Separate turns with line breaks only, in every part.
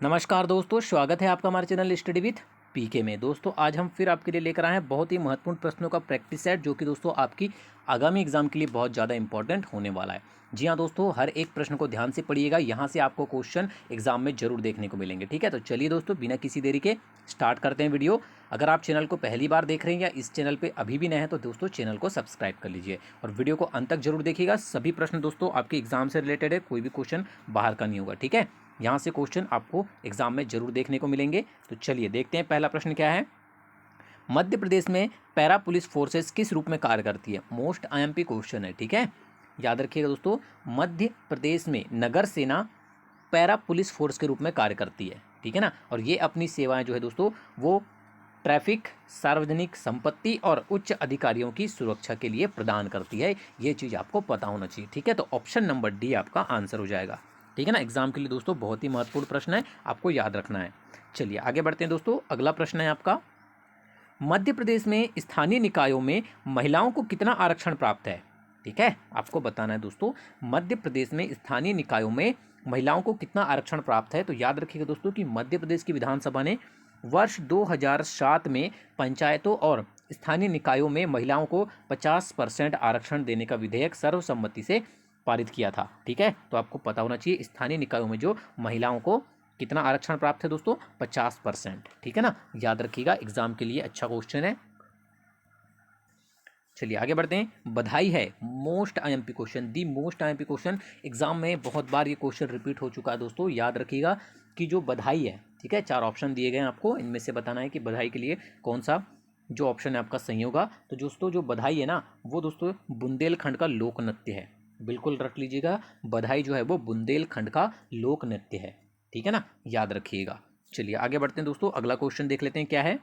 नमस्कार दोस्तों, स्वागत है आपका हमारे चैनल स्टडी विथ पीके में। दोस्तों आज हम फिर आपके लिए लेकर आए हैं बहुत ही महत्वपूर्ण प्रश्नों का प्रैक्टिस सेट, जो कि दोस्तों आपकी आगामी एग्जाम के लिए बहुत ज़्यादा इंपॉर्टेंट होने वाला है। जी हाँ दोस्तों, हर एक प्रश्न को ध्यान से पढ़िएगा, यहाँ से आपको क्वेश्चन एग्जाम में जरूर देखने को मिलेंगे। ठीक है, तो चलिए दोस्तों बिना किसी देरी के स्टार्ट करते हैं वीडियो। अगर आप चैनल को पहली बार देख रहे हैं या इस चैनल पर अभी भी नए हैं तो दोस्तों चैनल को सब्सक्राइब कर लीजिए और वीडियो को अंत तक जरूर देखिएगा। सभी प्रश्न दोस्तों आपके एग्जाम से रिलेटेड है, कोई भी क्वेश्चन बाहर का नहीं होगा। ठीक है, यहाँ से क्वेश्चन आपको एग्जाम में जरूर देखने को मिलेंगे। तो चलिए देखते हैं पहला प्रश्न क्या है। मध्य प्रदेश में पैरा पुलिस फोर्सेस किस रूप में कार्य करती है? मोस्ट आईएमपी क्वेश्चन है। ठीक है, याद रखिएगा दोस्तों, मध्य प्रदेश में नगर सेना पैरा पुलिस फोर्स के रूप में कार्य करती है। ठीक है ना, और ये अपनी सेवाएं जो है दोस्तों वो ट्रैफिक, सार्वजनिक संपत्ति और उच्च अधिकारियों की सुरक्षा के लिए प्रदान करती है। ये चीज़ आपको पता होना चाहिए। ठीक है, तो ऑप्शन नंबर डी आपका आंसर हो जाएगा। ठीक है ना, एग्जाम के लिए दोस्तों बहुत ही महत्वपूर्ण प्रश्न है, आपको याद रखना है। चलिए आगे बढ़ते हैं दोस्तों। अगला प्रश्न है आपका, मध्य प्रदेश में स्थानीय निकायों में महिलाओं को कितना आरक्षण प्राप्त है? ठीक है, आपको बताना है दोस्तों, मध्य प्रदेश में स्थानीय निकायों में महिलाओं को कितना आरक्षण प्राप्त है। तो याद रखिएगा दोस्तों कि मध्य प्रदेश की विधानसभा ने वर्ष 2007 में पंचायतों और स्थानीय निकायों में महिलाओं को 50% आरक्षण देने का विधेयक सर्वसम्मति से पारित किया था। ठीक है, तो आपको पता होना चाहिए स्थानीय निकायों में जो महिलाओं को कितना आरक्षण प्राप्त है दोस्तों, 50%। ठीक है ना, याद रखिएगा, एग्जाम के लिए अच्छा क्वेश्चन है। चलिए आगे बढ़ते हैं। बधाई है most IMP question, the most IMP question. Exam में बहुत बार ये क्वेश्चन रिपीट हो चुका है दोस्तों। याद रखिएगा कि जो बधाई है, ठीक है, 4 ऑप्शन दिए गए हैं आपको, इनमें से बताना है कि बधाई के लिए कौन सा जो ऑप्शन है आपका सही होगा। तो दोस्तों जो बधाई है ना, वो दोस्तों बुंदेलखंड का लोक नृत्य है। बिल्कुल रख लीजिएगा, बधाई जो है वो बुंदेलखंड का लोक नृत्य है। ठीक है ना, याद रखिएगा। चलिए आगे बढ़ते हैं दोस्तों, अगला क्वेश्चन देख लेते हैं क्या है।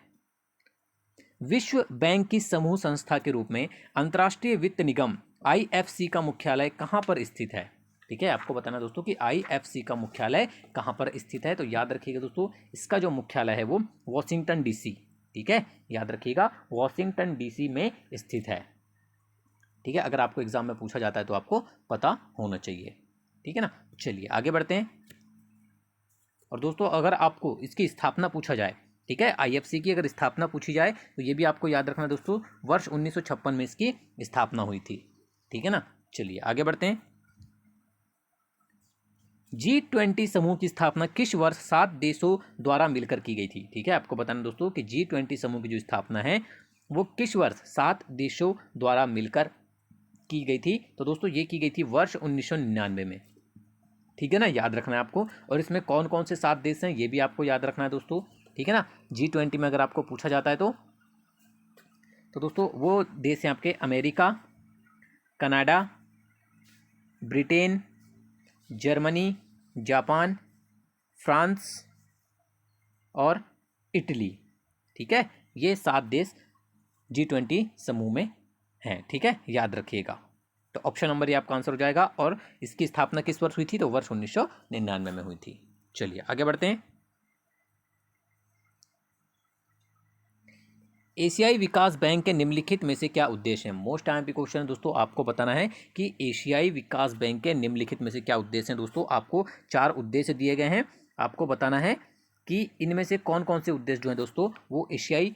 विश्व बैंक की समूह संस्था के रूप में अंतर्राष्ट्रीय वित्त निगम आईएफसी का मुख्यालय कहाँ पर स्थित है? ठीक है, आपको बताना दोस्तों कि आईएफसी का मुख्यालय कहाँ पर स्थित है। तो याद रखिएगा दोस्तों, इसका जो मुख्यालय है वो वॉशिंगटन डीसी। ठीक है, याद रखिएगा, वॉशिंगटन डीसी में स्थित है। ठीक है, अगर आपको एग्जाम में पूछा जाता है तो आपको पता होना चाहिए। ठीक है ना, चलिए आगे बढ़ते हैं। और दोस्तों अगर आपको इसकी स्थापना पूछा जाए, ठीक है, आईएफसी की अगर स्थापना पूछी जाए तो ये भी आपको याद रखना दोस्तों, वर्ष 1956 में इसकी स्थापना हुई थी। ठीक है ना, चलिए आगे बढ़ते हैं। G20 समूह की स्थापना किस वर्ष 7 देशों द्वारा मिलकर की गई थी? ठीक है, आपको बताना दोस्तों कि G20 समूह की जो स्थापना है वो किस वर्ष 7 देशों द्वारा मिलकर की गई थी? तो दोस्तों ये की गई थी वर्ष 1999 में। ठीक है ना, याद रखना है आपको। और इसमें कौन कौन से 7 देश हैं ये भी आपको याद रखना है दोस्तों। ठीक है ना, G20 में अगर आपको पूछा जाता है तो दोस्तों वो देश हैं आपके America, Canada, Britain, Germany, Japan, France और इटली। ठीक है, ये 7 देश G20 समूह में हैं। ठीक है, याद रखिएगा। तो ऑप्शन नंबर ये आपका आंसर हो जाएगा। और इसकी स्थापना किस वर्ष हुई थी? तो वर्ष 1999 में हुई थी। चलिए आगे बढ़ते हैं। एशियाई विकास बैंक के निम्नलिखित में से क्या उद्देश्य है? मोस्ट आईएमपी क्वेश्चन है दोस्तों, आपको बताना है कि एशियाई विकास बैंक के निम्नलिखित में से क्या उद्देश्य हैं। दोस्तों आपको 4 उद्देश्य दिए गए हैं, आपको बताना है कि इनमें से कौन कौन से उद्देश्य जो हैं दोस्तों वो एशियाई,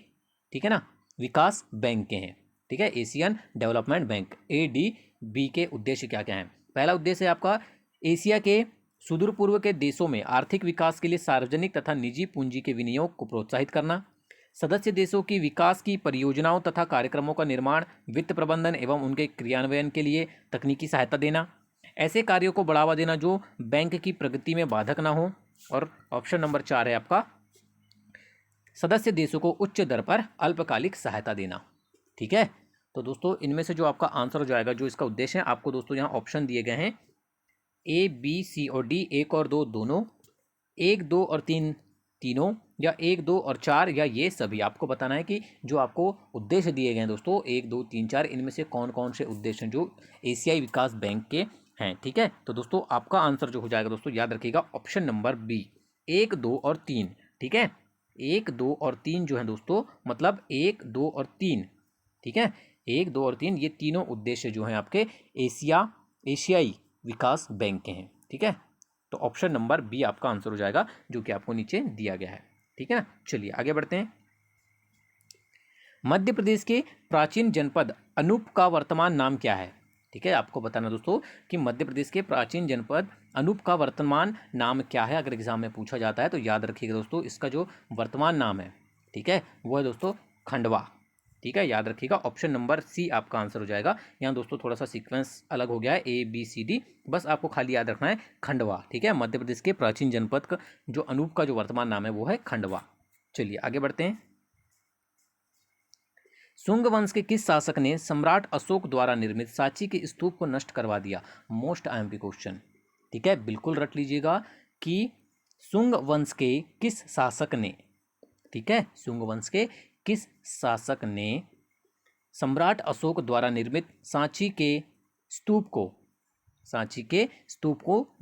ठीक है ना, विकास बैंक के हैं। ठीक है, एशियन डेवलपमेंट बैंक ADB के उद्देश्य क्या क्या हैं। पहला उद्देश्य है आपका एशिया के सुदूर पूर्व के देशों में आर्थिक विकास के लिए सार्वजनिक तथा निजी पूंजी के विनियोग को प्रोत्साहित करना, सदस्य देशों की विकास की परियोजनाओं तथा कार्यक्रमों का निर्माण, वित्त प्रबंधन एवं उनके क्रियान्वयन के लिए तकनीकी सहायता देना, ऐसे कार्यों को बढ़ावा देना जो बैंक की प्रगति में बाधक ना हो। और ऑप्शन नंबर 4 है आपका सदस्य देशों को उच्च दर पर अल्पकालिक सहायता देना। ठीक है, तो दोस्तों इनमें से जो आपका आंसर हो जाएगा, जो इसका उद्देश्य है, आपको दोस्तों यहाँ ऑप्शन दिए गए हैं A, B, C और D, 1 और 2 दोनों, 1, 2 और 3 तीनों, या 1, 2 और 4, या ये सभी। आपको बताना है कि जो आपको उद्देश्य दिए गए हैं दोस्तों 1, 2, 3, 4, इनमें से कौन कौन से उद्देश्य हैं जो एशियाई विकास बैंक के हैं। ठीक है, तो दोस्तों आपका आंसर जो हो जाएगा दोस्तों, याद रखिएगा, ऑप्शन नंबर B, 1, 2 और 3। ठीक है, 1, 2 और 3 जो है दोस्तों, मतलब 1, 2 और 3। ठीक है, 1, 2 और 3 ये तीनों उद्देश्य जो हैं आपके एशियाई विकास बैंक के हैं। ठीक है, तो ऑप्शन नंबर बी आपका आंसर हो जाएगा, जो कि आपको नीचे दिया गया है। ठीक है ना, चलिए आगे बढ़ते हैं। मध्य प्रदेश के प्राचीन जनपद अनूप का वर्तमान नाम क्या है? ठीक है, आपको बताना दोस्तों कि मध्य प्रदेश के प्राचीन जनपद अनूप का वर्तमान नाम क्या है। अगर एग्जाम में पूछा जाता है तो याद रखिएगा दोस्तों, इसका जो वर्तमान नाम है, ठीक है, वो है दोस्तों खंडवा। ठीक है, याद रखिएगा, ऑप्शन नंबर सी आपका आंसर हो जाएगा। यहाँ दोस्तों थोड़ा सा सीक्वेंस अलग हो गया है, ABCD, बस आपको खाली याद रखना है खंडवा। ठीक है, मध्य प्रदेश के प्राचीन जनपद का जो अनूप का जो वर्तमान नाम है वो है खंडवा। चलिए आगे बढ़ते हैं। शुंग वंश के किस शासक ने सम्राट अशोक द्वारा निर्मित सांची के स्तूप को नष्ट करवा दिया? Most IMP question. ठीक है, बिल्कुल रट लीजिएगा कि शुंग वंश के किस शासक ने, ठीक है, शुंग वंश के किस शासक ने सम्राट अशोक द्वारा निर्मित सांची के स्तूप को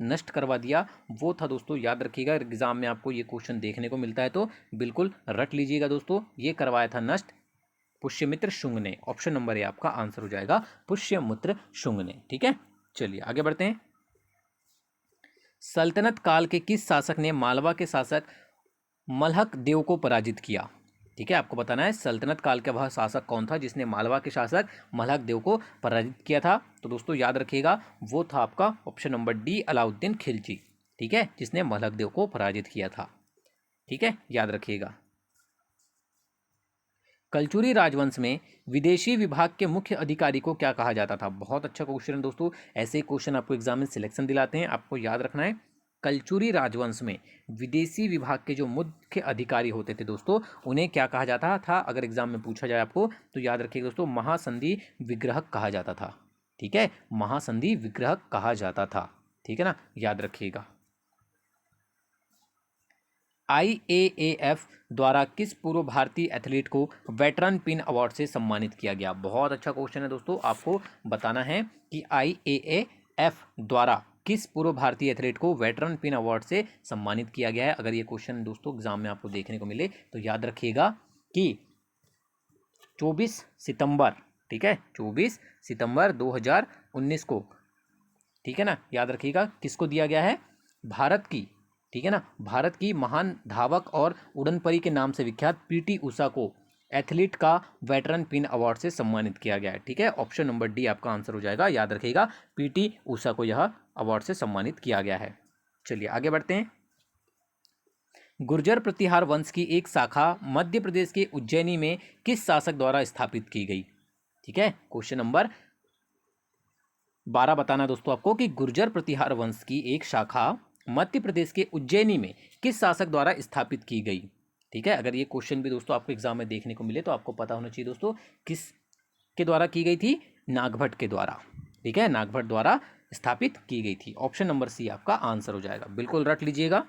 नष्ट करवा दिया? वो था दोस्तों, याद रखिएगा, एग्जाम में आपको ये क्वेश्चन देखने को मिलता है तो बिल्कुल रट लीजिएगा दोस्तों। ये करवाया था नष्ट पुष्यमित्र शुंग ने। ऑप्शन नंबर ए आपका आंसर हो जाएगा, पुष्यमित्र शुंग ने। ठीक है, चलिए आगे बढ़ते हैं। सल्तनत काल के किस शासक ने मालवा के शासक मलहक देव को पराजित किया? ठीक है, आपको बताना है सल्तनत काल का वह शासक कौन था जिसने मालवा के शासक मलहक देव को पराजित किया था? तो दोस्तों याद रखिएगा, वो था आपका option number D, Alauddin Khilji. ठीक है, जिसने मलहक देव को पराजित किया था। ठीक है, याद रखिएगा। कलचुरी राजवंश में विदेशी विभाग के मुख्य अधिकारी को क्या कहा जाता था? बहुत अच्छा क्वेश्चन है दोस्तों, ऐसे क्वेश्चन आपको एग्जाम में सिलेक्शन दिलाते हैं, आपको याद रखना है। कलचुरी राजवंश में विदेशी विभाग के जो मुख्य अधिकारी होते थे दोस्तों, उन्हें क्या कहा जाता था? अगर एग्जाम में पूछा जाए आपको तो याद रखिएगा दोस्तों, महासंधि विग्रहक कहा जाता था। ठीक है, महासंधि विग्रहक कहा जाता था। ठीक है ना, याद रखिएगा। IAAF द्वारा किस पूर्व भारतीय एथलीट को वेटरन पिन अवार्ड से सम्मानित किया गया? बहुत अच्छा क्वेश्चन है दोस्तों, आपको बताना है कि IAAF द्वारा किस पूर्व भारतीय एथलीट को वेटरन पिन अवार्ड से सम्मानित किया गया है। अगर ये क्वेश्चन दोस्तों एग्जाम में आपको देखने को मिले तो याद रखिएगा कि 24 सितंबर, ठीक है, 24 सितंबर 2019 को, ठीक है ना, याद रखिएगा, किसको दिया गया है? भारत की, ठीक है ना, भारत की महान धावक और उड़नपरी के नाम से विख्यात PT उषा को एथलीट का वेटरन पिन अवार्ड से सम्मानित किया गया है। ठीक है, ऑप्शन नंबर डी आपका आंसर हो जाएगा। याद रखिएगा, PT उषा को यह अवार्ड से सम्मानित किया गया है। चलिए आगे बढ़ते हैं। गुर्जर प्रतिहार वंश की एक शाखा मध्य प्रदेश के उज्जैनी में किस शासक द्वारा स्थापित की गई? ठीक है, क्वेश्चन नंबर 12 बताना दोस्तों आपको कि गुर्जर प्रतिहार वंश की एक शाखा मध्य प्रदेश के उज्जैनी में किस शासक द्वारा स्थापित की गई? ठीक है, अगर ये क्वेश्चन भी दोस्तों आपको एग्जाम में देखने को मिले तो आपको पता होना चाहिए दोस्तों, किस के द्वारा की गई थी? नागभट्ट के द्वारा। ठीक है, नागभट्ट द्वारा स्थापित की गई थी। ऑप्शन नंबर सी आपका आंसर हो जाएगा, बिल्कुल रट लीजिएगा।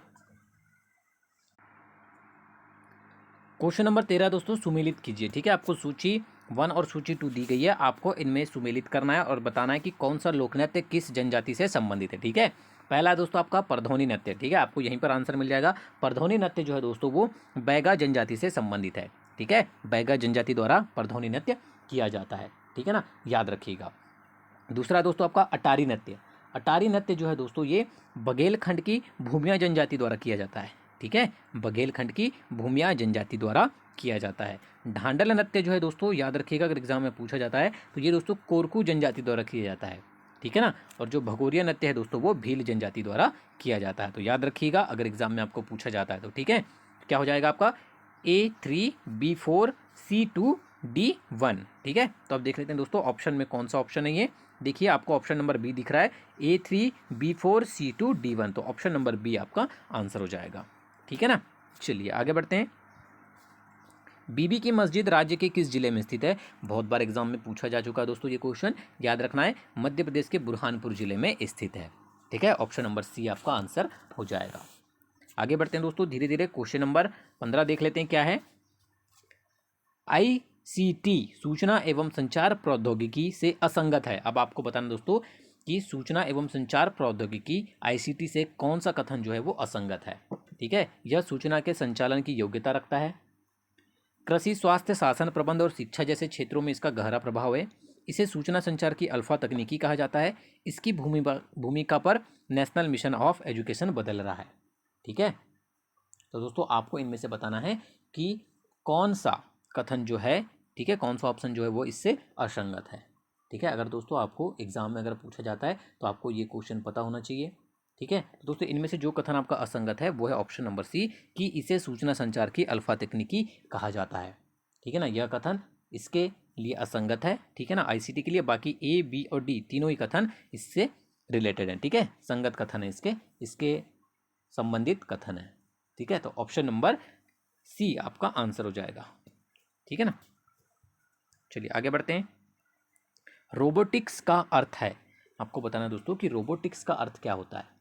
क्वेश्चन नंबर 13 दोस्तों, सुमेलित कीजिए। ठीक है, आपको सूची 1 और सूची 2 दी गई है, आपको इनमें सुमेलित करना है और बताना है कि कौन सा लोक नृत्य किस जनजाति से संबंधित है। ठीक है, पहला दोस्तों आपका परधौनी नृत्य। ठीक है, आपको यहीं पर आंसर मिल जाएगा। परधौनी नृत्य जो है दोस्तों वो बैगा जनजाति से संबंधित है। ठीक है, बैगा जनजाति द्वारा परधौनी नृत्य किया जाता है। ठीक है ना, याद रखिएगा। दूसरा दोस्तों आपका अटारी नृत्य। अटारी नृत्य जो है दोस्तों ये बघेलखंड की भूमिया जनजाति द्वारा किया जाता है। ठीक है, बघेलखंड की भूमिया जनजाति द्वारा किया जाता है। ढांडल नृत्य जो है दोस्तों, याद रखिएगा, अगर एग्जाम में पूछा जाता है तो ये दोस्तों कोरकू जनजाति द्वारा किया जाता है। ठीक है ना, और जो भगोरिया नृत्य है दोस्तों वो भील जनजाति द्वारा किया जाता है। तो याद रखिएगा, अगर एग्जाम में आपको पूछा जाता है तो। ठीक है, क्या हो जाएगा आपका? A3 B4 C2 D1। ठीक है, तो अब देख लेते हैं दोस्तों ऑप्शन में कौन सा ऑप्शन है ये। देखिए, आपको ऑप्शन नंबर बी दिख रहा है, A3 B4 C2 D1, तो ऑप्शन नंबर बी आपका आंसर हो जाएगा। ठीक है ना, चलिए आगे बढ़ते हैं। बीबी की मस्जिद राज्य के किस जिले में स्थित है? बहुत बार एग्जाम में पूछा जा चुका है दोस्तों ये क्वेश्चन, याद रखना है, मध्य प्रदेश के बुरहानपुर जिले में स्थित है। ठीक है, ऑप्शन नंबर सी आपका आंसर हो जाएगा। आगे बढ़ते हैं दोस्तों धीरे धीरे। क्वेश्चन नंबर 15 देख लेते हैं क्या है। ICT सूचना एवं संचार प्रौद्योगिकी से असंगत है। अब आपको बताना दोस्तों कि सूचना एवं संचार प्रौद्योगिकी ICT से कौन सा कथन जो है वो असंगत है। ठीक है, यह सूचना के संचालन की योग्यता रखता है, कृषि, स्वास्थ्य, शासन, प्रबंध और शिक्षा जैसे क्षेत्रों में इसका गहरा प्रभाव है, इसे सूचना संचार की अल्फा तकनीकी कहा जाता है। इसकी भूमिका पर नेशनल मिशन ऑफ एजुकेशन बदल रहा है। ठीक है, तो दोस्तों आपको इनमें से बताना है कि कौन सा कथन जो है, ठीक है, कौन सा ऑप्शन जो है वो इससे असंगत है। ठीक है, अगर दोस्तों आपको एग्जाम में अगर पूछा जाता है तो आपको ये क्वेश्चन पता होना चाहिए। ठीक है, तो दोस्तों इनमें से जो कथन आपका असंगत है वो है ऑप्शन नंबर सी, कि इसे सूचना संचार की अल्फा तकनीकी कहा जाता है। ठीक है ना, यह कथन इसके लिए असंगत है। ठीक है ना, आईसीटी के लिए। बाकी ए, बी और डी तीनों ही कथन इससे रिलेटेड हैं। ठीक है, संगत कथन है, इसके संबंधित कथन है। ठीक है, तो ऑप्शन नंबर सी आपका आंसर हो जाएगा। ठीक है ना, चलिए आगे बढ़ते हैं। रोबोटिक्स का अर्थ है, आपको बताना है दोस्तों कि रोबोटिक्स का अर्थ क्या होता है।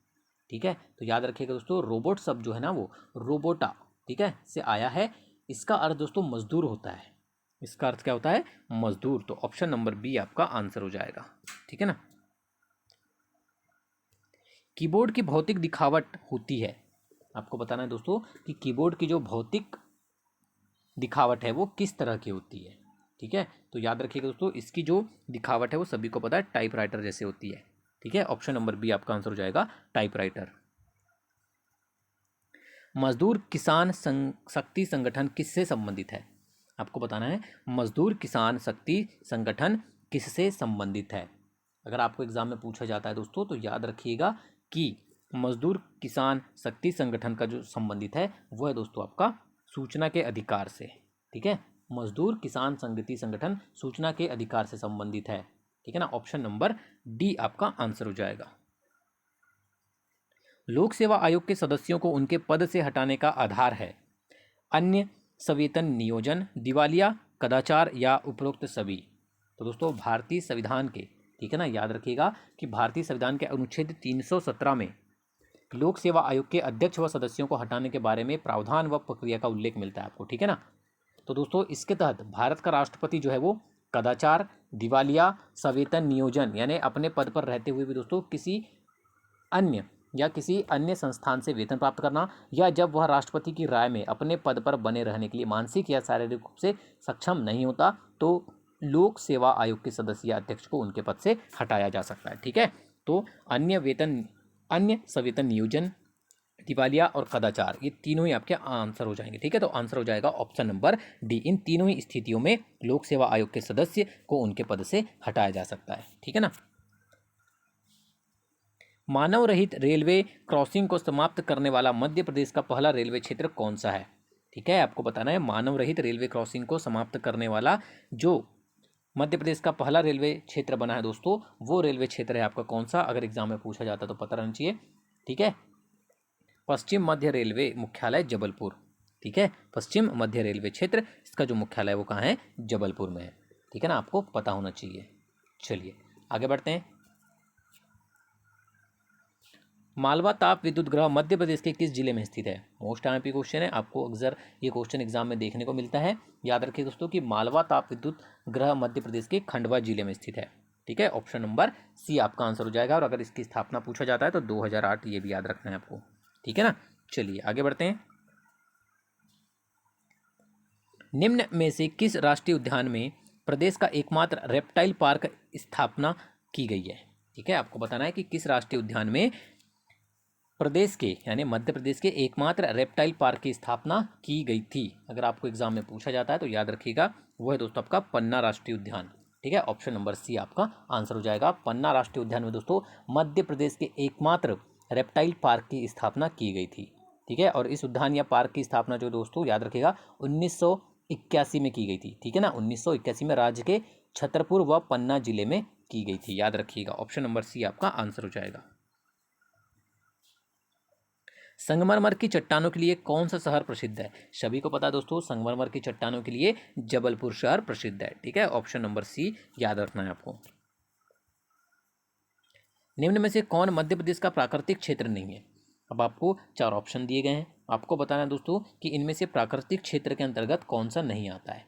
ठीक है, तो याद रखिएगा दोस्तों, रोबोट शब्द जो है ना वो रोबोटा, ठीक है, से आया है। इसका अर्थ दोस्तों मजदूर होता है। इसका अर्थ क्या होता है? मजदूर। तो ऑप्शन नंबर बी आपका आंसर हो जाएगा। ठीक है ना। कीबोर्ड की भौतिक दिखावट होती है, आपको बताना है दोस्तों कि कीबोर्ड की जो भौतिक दिखावट है वो किस तरह की होती है। ठीक है, तो याद रखिएगा दोस्तों, इसकी जो दिखावट है वो सभी को पता है, टाइपराइटर जैसे होती है। ठीक है, ऑप्शन नंबर बी आपका आंसर हो जाएगा, टाइपराइटर। मजदूर किसान शक्ति संगठन किससे संबंधित है? आपको बताना है मजदूर किसान शक्ति संगठन किससे संबंधित है। अगर आपको एग्जाम में पूछा जाता है दोस्तों तो याद रखिएगा कि मजदूर किसान शक्ति संगठन का जो संबंधित है वो है दोस्तों आपका सूचना के अधिकार से। ठीक है, मजदूर किसान संगति संगठन सूचना के अधिकार से संबंधित है। ठीक है ना, ऑप्शन नंबर डी आपका आंसर हो जाएगा। लोक सेवा आयोग के सदस्यों को उनके पद से हटाने का आधार है अन्य सवेतन नियोजन, दिवालिया, कदाचार या उपरोक्त सभी। तो दोस्तों भारतीय संविधान के, ठीक है ना, याद रखिएगा कि भारतीय संविधान के अनुच्छेद 317 में लोक सेवा आयोग के अध्यक्ष व सदस्यों को हटाने के बारे में प्रावधान व प्रक्रिया का उल्लेख मिलता है आपको। ठीक है ना, तो दोस्तों इसके तहत भारत का राष्ट्रपति जो है वो कदाचार, दिवालिया, सवेतन नियोजन यानी अपने पद पर रहते हुए भी दोस्तों किसी अन्य संस्थान से वेतन प्राप्त करना, या जब वह राष्ट्रपति की राय में अपने पद पर बने रहने के लिए मानसिक या शारीरिक रूप से सक्षम नहीं होता तो लोक सेवा आयोग के सदस्य या अध्यक्ष को उनके पद से हटाया जा सकता है। ठीक है, तो अन्य सवेतन नियोजन, दिवालिया और कदाचार, ये तीनों ही आपके आंसर हो जाएंगे। ठीक है, तो आंसर हो जाएगा ऑप्शन नंबर डी। इन तीनों ही स्थितियों में लोक सेवा आयोग के सदस्य को उनके पद से हटाया जा सकता है। ठीक है ना। मानव रहित रेलवे क्रॉसिंग को समाप्त करने वाला मध्य प्रदेश का पहला रेलवे क्षेत्र कौन सा है? ठीक है, आपको बताना है मानव रहित रेलवे क्रॉसिंग को समाप्त करने वाला जो मध्य प्रदेश का पहला रेलवे क्षेत्र बना है दोस्तों, वो रेलवे क्षेत्र है आपका कौन सा? अगर एग्जाम में पूछा जाता तो पता रहना चाहिए। ठीक है, पश्चिम मध्य रेलवे मुख्यालय जबलपुर। ठीक है, पश्चिम मध्य रेलवे क्षेत्र, इसका जो मुख्यालय है वो कहाँ है? जबलपुर में है। ठीक है ना, आपको पता होना चाहिए। चलिए आगे बढ़ते हैं। मालवा ताप विद्युत ग्रह मध्य प्रदेश के किस जिले में स्थित है? मोस्ट आईएमपी क्वेश्चन है, आपको अक्सर ये क्वेश्चन एग्जाम में देखने को मिलता है। याद रखिए दोस्तों कि मालवा ताप विद्युत ग्रह मध्य प्रदेश के खंडवा जिले में स्थित है। ठीक है, ऑप्शन नंबर सी आपका आंसर हो जाएगा। और अगर इसकी स्थापना पूछा जाता है तो 2008, ये भी याद रखना है आपको। ठीक है ना, चलिए आगे बढ़ते हैं। निम्न में से किस राष्ट्रीय उद्यान में प्रदेश का एकमात्र रेप्टाइल पार्क स्थापना की गई है? ठीक है, आपको बताना है कि किस राष्ट्रीय उद्यान में प्रदेश के यानी मध्य प्रदेश के एकमात्र रेप्टाइल पार्क की स्थापना की गई थी। अगर आपको एग्जाम में पूछा जाता है तो याद रखिएगा वो है दोस्तों आपका पन्ना राष्ट्रीय उद्यान। ठीक है, ऑप्शन नंबर सी आपका आंसर हो जाएगा। पन्ना राष्ट्रीय उद्यान में दोस्तों मध्य प्रदेश के एकमात्र रेप्टाइल पार्क की स्थापना की गई थी। ठीक है, और इस उद्यान या पार्क की स्थापना जो दोस्तों याद रखिएगा 1981 में की गई थी। ठीक है ना, 1981 में राज्य के छतरपुर व पन्ना जिले में की गई थी। याद रखिएगा, ऑप्शन नंबर सी आपका आंसर हो जाएगा। संगमरमर की चट्टानों के लिए कौन सा शहर प्रसिद्ध है? सभी को पता है दोस्तों, संगमरमर की चट्टानों के लिए जबलपुर शहर प्रसिद्ध है। ठीक है, ऑप्शन नंबर सी याद रखना है आपको। निम्न में से कौन मध्य प्रदेश का प्राकृतिक क्षेत्र नहीं है? अब आपको 4 ऑप्शन दिए गए हैं, आपको बताना है दोस्तों कि इनमें से प्राकृतिक क्षेत्र के अंतर्गत कौन सा नहीं आता है।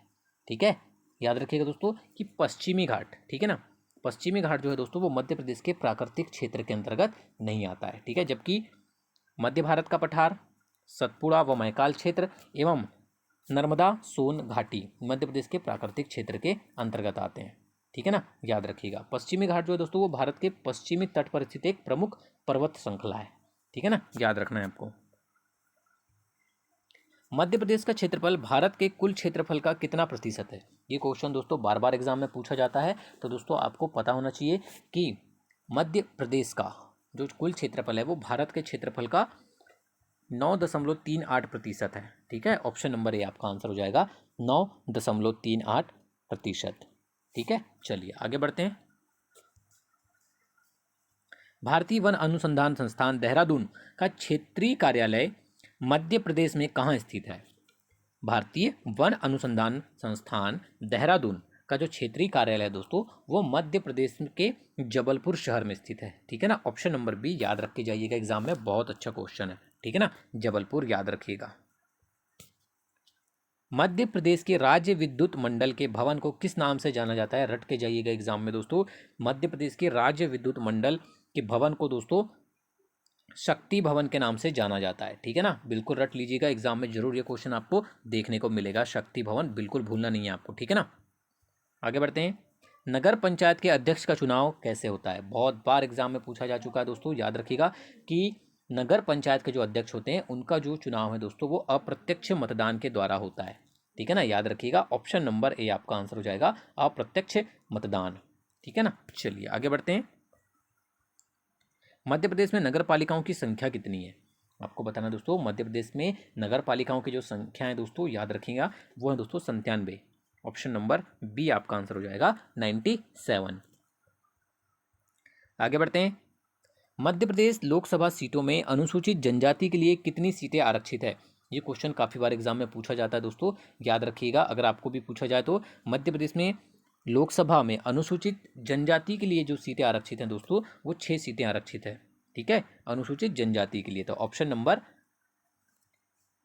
ठीक है, याद रखिएगा दोस्तों कि पश्चिमी घाट, ठीक है ना, पश्चिमी घाट जो है दोस्तों वो मध्य प्रदेश के प्राकृतिक क्षेत्र के अंतर्गत नहीं आता है। ठीक है, जबकि मध्य भारत का पठार, सतपुड़ा व मैकाल क्षेत्र एवं नर्मदा सोन घाटी मध्य प्रदेश के प्राकृतिक क्षेत्र के अंतर्गत आते हैं। ठीक है ना, याद रखिएगा। पश्चिमी घाट जो है दोस्तों वो भारत के पश्चिमी तट पर स्थित एक प्रमुख पर्वत श्रृंखला है। ठीक है ना, याद रखना है आपको। मध्य प्रदेश का क्षेत्रफल भारत के कुल क्षेत्रफल का कितना प्रतिशत है? ये क्वेश्चन दोस्तों बार बार एग्जाम में पूछा जाता है, तो दोस्तों आपको पता होना चाहिए कि मध्य प्रदेश का जो कुल क्षेत्रफल है वो भारत के क्षेत्रफल का 9.38% है। ठीक है, ऑप्शन नंबर ए आपका आंसर हो जाएगा, 9.38%। ठीक है, चलिए आगे बढ़ते हैं। भारतीय वन अनुसंधान संस्थान देहरादून का क्षेत्रीय कार्यालय मध्य प्रदेश में कहाँ स्थित है? भारतीय वन अनुसंधान संस्थान देहरादून का जो क्षेत्रीय कार्यालय है दोस्तों वो मध्य प्रदेश के जबलपुर शहर में स्थित है। ठीक है ना, ऑप्शन नंबर बी याद रख के जाइएगा, एग्जाम में बहुत अच्छा क्वेश्चन है। ठीक है ना, जबलपुर याद रखिएगा। मध्य प्रदेश के राज्य विद्युत मंडल के भवन को किस नाम से जाना जाता है? रट के जाइएगा एग्जाम में दोस्तों। मध्य प्रदेश के राज्य विद्युत मंडल के भवन को दोस्तों शक्ति भवन के नाम से जाना जाता है। ठीक है ना, बिल्कुल रट लीजिएगा, एग्जाम में जरूर ये क्वेश्चन आपको देखने को मिलेगा। शक्ति भवन बिल्कुल भूलना नहीं है आपको। ठीक है ना, आगे बढ़ते हैं। नगर पंचायत के अध्यक्ष का चुनाव कैसे होता है? बहुत बार एग्जाम में पूछा जा चुका है दोस्तों, याद रखिएगा कि नगर पंचायत के जो अध्यक्ष होते हैं उनका जो चुनाव है दोस्तों वो अप्रत्यक्ष मतदान के द्वारा होता है। ठीक है ना, याद रखिएगा, ऑप्शन नंबर ए आपका आंसर हो जाएगा, अप्रत्यक्ष मतदान। ठीक है ना, चलिए आगे बढ़ते हैं। मध्य प्रदेश में नगर पालिकाओं की संख्या कितनी है? आपको बताना दोस्तों, मध्य प्रदेश में नगर पालिकाओं की जो संख्या है दोस्तों याद रखिएगा वो है दोस्तों 97। ऑप्शन नंबर बी आपका आंसर हो जाएगा 97। आगे बढ़ते हैं। मध्य प्रदेश लोकसभा सीटों में अनुसूचित जनजाति के लिए कितनी सीटें आरक्षित है? ये क्वेश्चन काफ़ी बार एग्जाम में पूछा जाता है दोस्तों, याद रखिएगा। अगर आपको भी पूछा जाए तो मध्य प्रदेश में लोकसभा में अनुसूचित जनजाति के लिए जो सीटें आरक्षित हैं दोस्तों वो 6 सीटें आरक्षित है। ठीक है, अनुसूचित जनजाति के लिए, तो ऑप्शन नंबर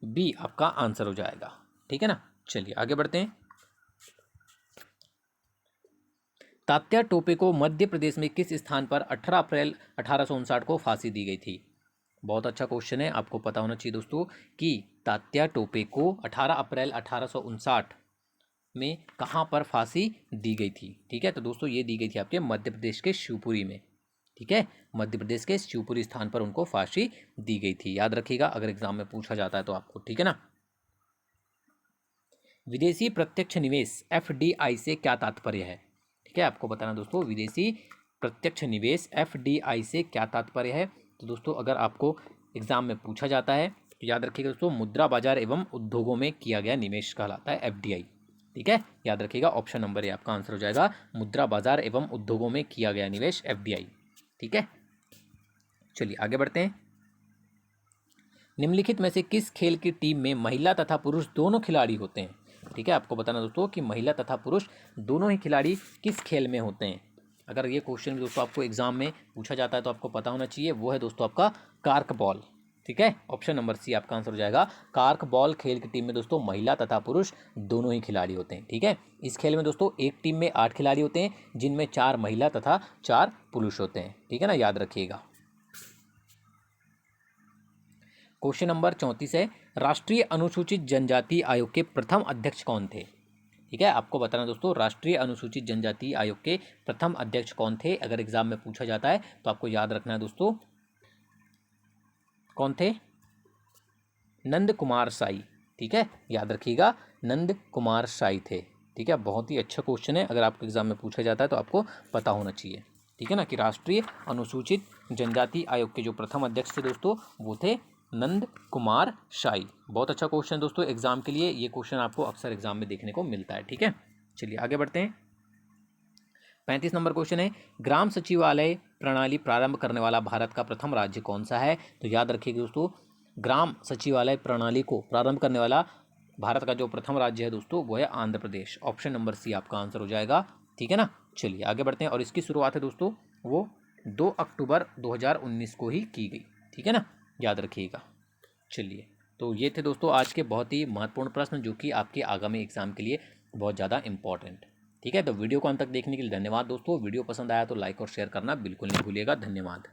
बी आपका आंसर हो जाएगा। ठीक है ना, चलिए आगे बढ़ते हैं। तात्या टोपे को मध्य प्रदेश में किस स्थान पर 18 अप्रैल 1859 को फांसी दी गई थी? बहुत अच्छा क्वेश्चन है, आपको पता होना चाहिए दोस्तों कि तात्या टोपे को 18 अप्रैल 1859 में कहाँ पर फांसी दी गई थी? ठीक है, तो दोस्तों ये दी गई थी आपके मध्य प्रदेश के शिवपुरी में। ठीक है, मध्य प्रदेश के शिवपुरी स्थान पर उनको फांसी दी गई थी, याद रखिएगा अगर एग्जाम में पूछा जाता है तो आपको। ठीक है ना, विदेशी प्रत्यक्ष निवेश FDI से क्या तात्पर्य है? ठीक है, आपको बताना दोस्तों, विदेशी प्रत्यक्ष निवेश FDI से क्या तात्पर्य है? तो दोस्तों अगर आपको एग्जाम में पूछा जाता है तो याद रखिएगा दोस्तों, मुद्रा बाजार एवं उद्योगों में किया गया निवेश कहलाता है FDI। ठीक है, याद रखिएगा, ऑप्शन नंबर ए आपका आंसर हो जाएगा, मुद्रा बाजार एवं उद्योगों में किया गया निवेश FDI। ठीक है, चलिए आगे बढ़ते हैं। निम्नलिखित में से किस खेल की टीम में महिला तथा पुरुष दोनों खिलाड़ी होते हैं? ठीक है, आपको बताना दोस्तों कि महिला तथा पुरुष दोनों ही खिलाड़ी किस खेल में होते हैं? अगर ये क्वेश्चन दोस्तों आपको एग्जाम में पूछा जाता है तो आपको पता होना चाहिए, वो है दोस्तों आपका कार्क बॉल। ठीक है, ऑप्शन नंबर सी आपका आंसर हो जाएगा, कार्क बॉल खेल की टीम में दोस्तों महिला तथा पुरुष दोनों ही खिलाड़ी होते हैं। ठीक है, इस खेल में दोस्तों एक टीम में 8 खिलाड़ी होते हैं जिनमें 4 महिला तथा 4 पुरुष होते हैं। ठीक है ना, याद रखिएगा। क्वेश्चन नंबर 34 है, राष्ट्रीय अनुसूचित जनजाति आयोग के प्रथम अध्यक्ष कौन थे? ठीक है, आपको बताना दोस्तों, राष्ट्रीय अनुसूचित जनजाति आयोग के प्रथम अध्यक्ष कौन थे? अगर एग्जाम में पूछा जाता है तो आपको याद रखना है दोस्तों, कौन थे? नंद कुमार साई। ठीक है, याद रखिएगा, नंद कुमार साई थे। ठीक है, बहुत ही अच्छा क्वेश्चन है, अगर आपको एग्जाम में पूछा जाता है तो आपको पता होना चाहिए। ठीक है ना, कि राष्ट्रीय अनुसूचित जनजाति आयोग के जो प्रथम अध्यक्ष थे दोस्तों वो थे नंद कुमार शाही। बहुत अच्छा क्वेश्चन दोस्तों, एग्जाम के लिए ये क्वेश्चन आपको अक्सर एग्जाम में देखने को मिलता है। ठीक है, चलिए आगे बढ़ते हैं। 35 नंबर क्वेश्चन है, ग्राम सचिवालय प्रणाली प्रारंभ करने वाला भारत का प्रथम राज्य कौन सा है? तो याद रखिएगा दोस्तों, ग्राम सचिवालय प्रणाली को प्रारंभ करने वाला भारत का जो प्रथम राज्य है दोस्तों वो है Andhra Pradesh. Option number C आपका आंसर हो जाएगा। ठीक है ना, चलिए आगे बढ़ते हैं। और इसकी शुरुआत है दोस्तों वो 2 अक्टूबर 2019 को ही की गई। ठीक है ना, याद रखिएगा। चलिए, तो ये थे दोस्तों आज के बहुत ही महत्वपूर्ण प्रश्न जो कि आपके आगामी एग्जाम के लिए बहुत ज़्यादा इंपॉर्टेंट। ठीक है, तो वीडियो को अंत तक देखने के लिए धन्यवाद दोस्तों। वीडियो पसंद आया तो लाइक और शेयर करना बिल्कुल नहीं भूलिएगा। धन्यवाद।